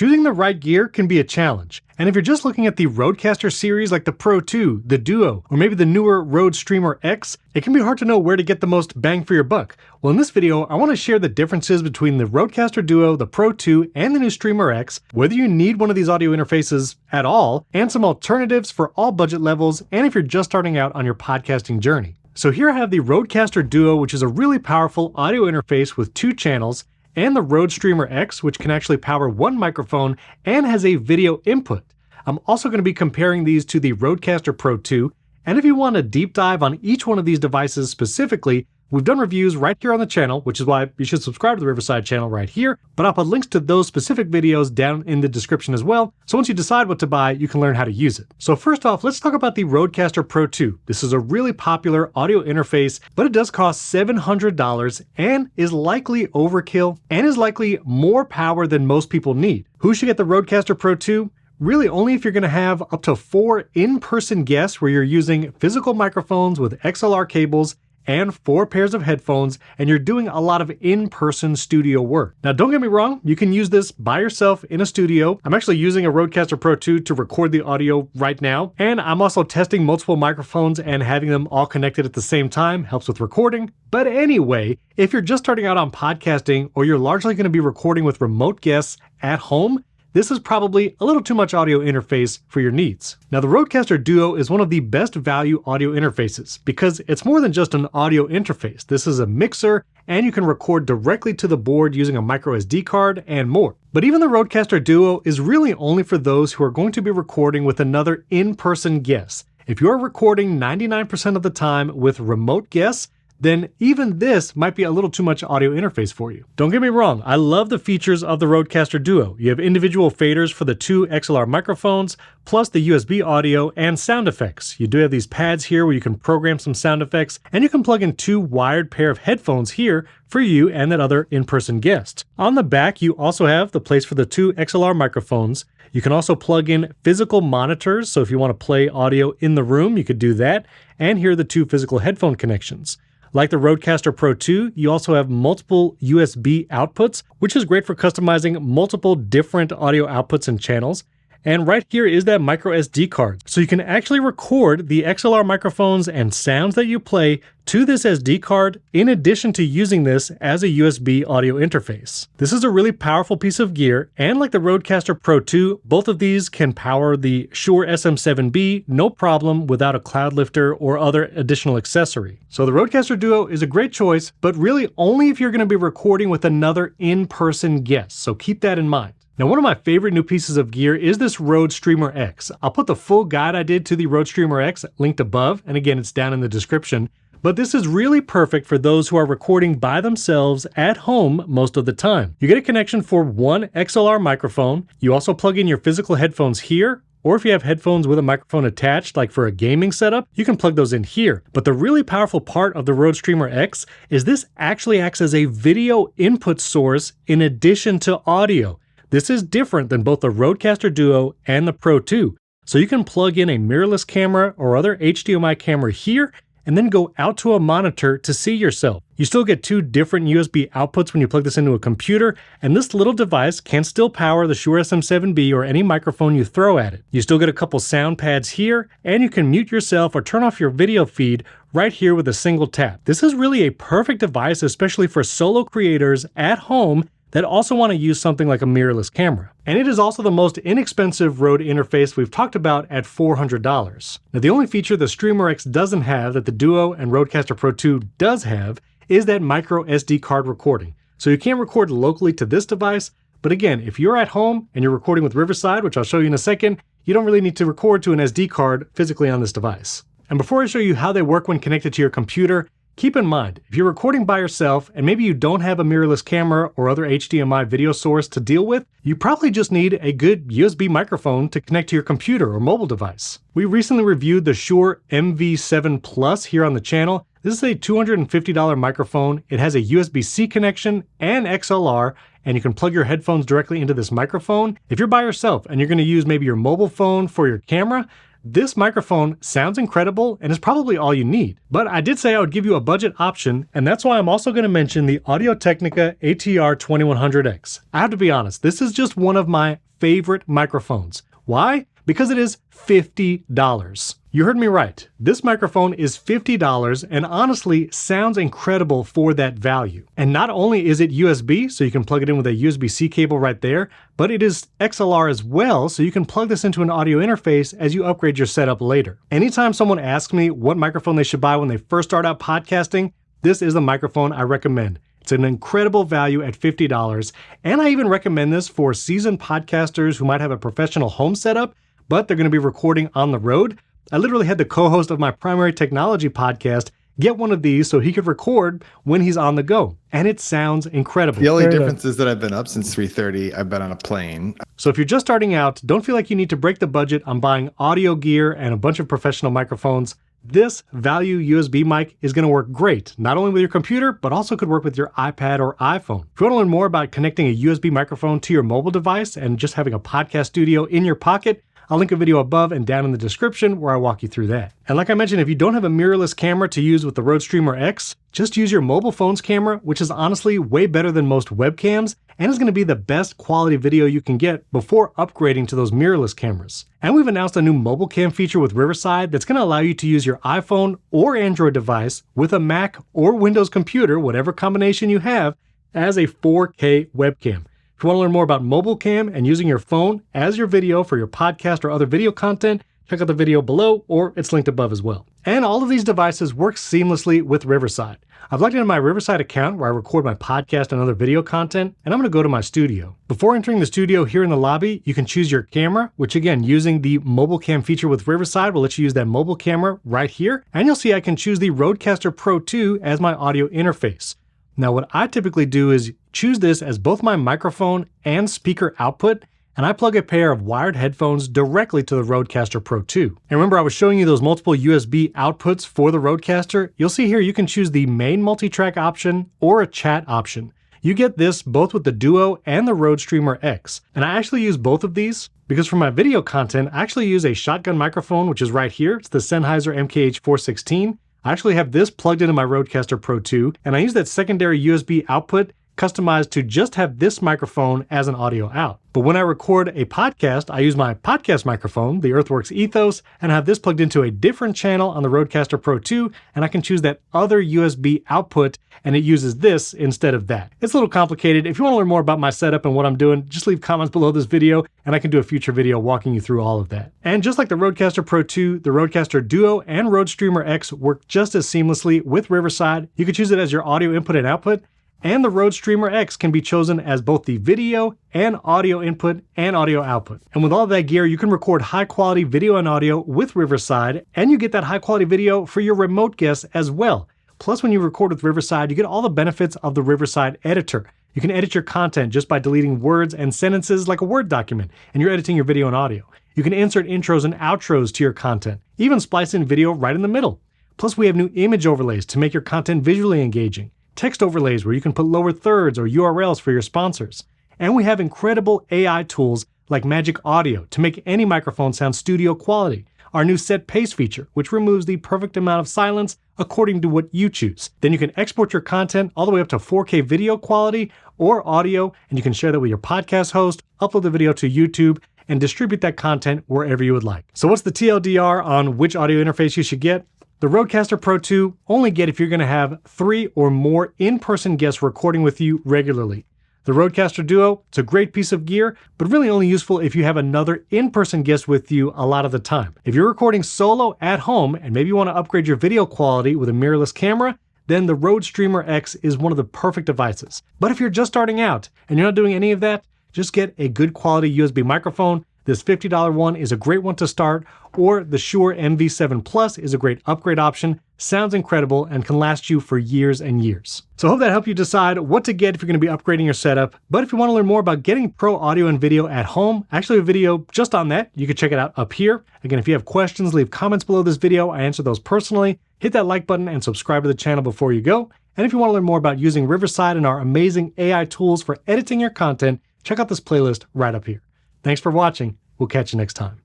Choosing the right gear can be a challenge, and if you're just looking at the Rodecaster series like the Pro II, the Duo, or maybe the newer Rode Streamer X, it can be hard to know where to get the most bang for your buck. Well, in this video, I want to share the differences between the Rodecaster Duo, the Pro II, and the new Streamer X, whether you need one of these audio interfaces at all, and some alternatives for all budget levels, and if you're just starting out on your podcasting journey. So here I have the Rodecaster Duo, which is a really powerful audio interface with 2 channels, and the Rode Streamer X, which can actually power 1 microphone and has a video input. I'm also going to be comparing these to the Rodecaster Pro II, and if you want a deep dive on each one of these devices specifically, we've done reviews right here on the channel, which is why you should subscribe to the Riverside channel right here, but I'll put links to those specific videos down in the description as well, so once you decide what to buy, you can learn how to use it. So first off, let's talk about the Rodecaster Pro II. This is a really popular audio interface, but it does cost $700 and is likely overkill and is likely more power than most people need. Who should get the Rodecaster Pro II? Really only if you're going to have up to 4 in-person guests where you're using physical microphones with XLR cables and 4 pairs of headphones, and you're doing a lot of in-person studio work. Now, don't get me wrong, you can use this by yourself in a studio. I'm actually using a Rodecaster Pro II to record the audio right now, and I'm also testing multiple microphones and having them all connected at the same time helps with recording. But anyway, if you're just starting out on podcasting, or you're largely going to be recording with remote guests at home, this is probably a little too much audio interface for your needs. Now, the Rodecaster Duo is one of the best value audio interfaces because it's more than just an audio interface. This is a mixer, and you can record directly to the board using a micro SD card and more. But even the Rodecaster Duo is really only for those who are going to be recording with another in-person guest. If you're recording 99% of the time with remote guests, then even this might be a little too much audio interface for you. Don't get me wrong, I love the features of the Rodecaster Duo. You have individual faders for the 2 XLR microphones, plus the USB audio and sound effects. You do have these pads here where you can program some sound effects, and you can plug in 2 wired pair of headphones here for you and that other in-person guest. On the back, you also have the place for the 2 XLR microphones. You can also plug in physical monitors, so if you want to play audio in the room, you could do that. And here are the 2 physical headphone connections. Like the Rodecaster Pro II, you also have multiple USB outputs, which is great for customizing multiple different audio outputs and channels. And right here is that micro SD card. So you can actually record the XLR microphones and sounds that you play to this SD card, in addition to using this as a USB audio interface. This is a really powerful piece of gear, and like the Rodecaster Pro II, both of these can power the Shure SM7B, no problem, without a cloud lifter or other additional accessory. So the Rodecaster Duo is a great choice, but really only if you're going to be recording with another in-person guest, so keep that in mind. Now, one of my favorite new pieces of gear is this Rode Streamer X. I'll put the full guide I did to the Rode Streamer X linked above, and again, it's down in the description. But this is really perfect for those who are recording by themselves at home most of the time. You get a connection for 1 XLR microphone. You also plug in your physical headphones here, or if you have headphones with a microphone attached, like for a gaming setup, you can plug those in here. But the really powerful part of the Rode Streamer X is this actually acts as a video input source in addition to audio. This is different than both the Rodecaster Duo and the Pro II. So you can plug in a mirrorless camera or other HDMI camera here, and then go out to a monitor to see yourself. You still get 2 different USB outputs when you plug this into a computer, and this little device can still power the Shure SM7B or any microphone you throw at it. You still get a couple sound pads here, and you can mute yourself or turn off your video feed right here with a single tap. This is really a perfect device, especially for solo creators at home that also want to use something like a mirrorless camera. And it is also the most inexpensive Rode interface we've talked about at $400. Now, the only feature the Streamer X doesn't have that the Duo and Rodecaster Pro II does have is that micro SD card recording. So you can record locally to this device, but again, if you're at home and you're recording with Riverside, which I'll show you in a second, you don't really need to record to an SD card physically on this device. And before I show you how they work when connected to your computer, keep in mind, if you're recording by yourself and maybe you don't have a mirrorless camera or other HDMI video source to deal with, you probably just need a good USB microphone to connect to your computer or mobile device. We recently reviewed the Shure MV7 Plus here on the channel. This is a $250 microphone. It has a USB-C connection and XLR, and you can plug your headphones directly into this microphone. If you're by yourself and you're going to use maybe your mobile phone for your camera, this microphone sounds incredible and is probably all you need. But I did say I would give you a budget option, and that's why I'm also going to mention the Audio-Technica ATR 2100X. I have to be honest, this is just one of my favorite microphones. Why? Because it is $50. You heard me right. This microphone is $50 and honestly sounds incredible for that value. And not only is it USB, so you can plug it in with a USB-C cable right there, but it is XLR as well, so you can plug this into an audio interface as you upgrade your setup later. Anytime someone asks me what microphone they should buy when they first start out podcasting, this is the microphone I recommend. It's an incredible value at $50, and I even recommend this for seasoned podcasters who might have a professional home setup, but they're going to be recording on the road. I literally had the co-host of my primary technology podcast get one of these so he could record when he's on the go, and it sounds incredible. The only difference is that I've been up since 3:30. I've been on a plane. So if you're just starting out, don't feel like you need to break the budget on buying audio gear and a bunch of professional microphones. This value USB mic is going to work great, not only with your computer, but also could work with your iPad or iPhone. If you want to learn more about connecting a USB microphone to your mobile device and just having a podcast studio in your pocket, I'll link a video above and down in the description where I walk you through that. And like I mentioned, if you don't have a mirrorless camera to use with the Rode Streamer X, just use your mobile phone's camera, which is honestly way better than most webcams, and is going to be the best quality video you can get before upgrading to those mirrorless cameras. And we've announced a new mobile cam feature with Riverside that's going to allow you to use your iPhone or Android device with a Mac or Windows computer, whatever combination you have, as a 4K webcam. If you want to learn more about mobile cam and using your phone as your video for your podcast or other video content, check out the video below, or it's linked above as well. And all of these devices work seamlessly with Riverside. I've logged into my Riverside account where I record my podcast and other video content, and I'm going to go to my studio. Before entering the studio here in the lobby, you can choose your camera, which again, using the mobile cam feature with Riverside will let you use that mobile camera right here. And you'll see I can choose the Rodecaster Pro II as my audio interface. Now, what I typically do is choose this as both my microphone and speaker output, and I plug a pair of wired headphones directly to the Rodecaster Pro II. And remember, I was showing you those multiple USB outputs for the Rodecaster. You'll see here you can choose the main multi-track option or a chat option. You get this both with the Duo and the Rode Streamer X. And I actually use both of these because for my video content, I actually use a shotgun microphone, which is right here. It's the Sennheiser MKH416. I actually have this plugged into my Rodecaster Pro II, and I use that secondary USB output customized to just have this microphone as an audio out. But when I record a podcast, I use my podcast microphone, the Earthworks Ethos, and have this plugged into a different channel on the Rodecaster Pro II, and I can choose that other USB output, and it uses this instead of that. It's a little complicated. If you want to learn more about my setup and what I'm doing, just leave comments below this video, and I can do a future video walking you through all of that. And just like the Rodecaster Pro II, the Rodecaster Duo and Rode Streamer X work just as seamlessly with Riverside. You can choose it as your audio input and output, and the Rode Streamer X can be chosen as both the video and audio input and audio output. And with all that gear, you can record high quality video and audio with Riverside, and you get that high quality video for your remote guests as well. Plus, when you record with Riverside, you get all the benefits of the Riverside editor. You can edit your content just by deleting words and sentences like a Word document, and you're editing your video and audio. You can insert intros and outros to your content, even splice in video right in the middle. Plus, we have new image overlays to make your content visually engaging. Text overlays where you can put lower thirds or URLs for your sponsors. And we have incredible AI tools like Magic Audio to make any microphone sound studio quality. Our new Set Pace feature, which removes the perfect amount of silence according to what you choose. Then you can export your content all the way up to 4K video quality or audio, and you can share that with your podcast host, upload the video to YouTube, and distribute that content wherever you would like. So what's the TLDR on which audio interface you should get? The Rodecaster Pro II only get if you're going to have 3 or more in-person guests recording with you regularly. The Rodecaster Duo, it's a great piece of gear, but really only useful if you have another in-person guest with you a lot of the time. If you're recording solo at home and maybe you want to upgrade your video quality with a mirrorless camera, then the Rode Streamer X is one of the perfect devices. But if you're just starting out and you're not doing any of that, just get a good quality USB microphone. This $50 one is a great one to start, or the Shure MV7 Plus is a great upgrade option. Sounds incredible and can last you for years and years. So I hope that helped you decide what to get if you're going to be upgrading your setup. But if you want to learn more about getting pro audio and video at home, actually a video just on that, you can check it out up here. Again, if you have questions, leave comments below this video. I answer those personally. Hit that like button and subscribe to the channel before you go. And if you want to learn more about using Riverside and our amazing AI tools for editing your content, check out this playlist right up here. Thanks for watching. We'll catch you next time.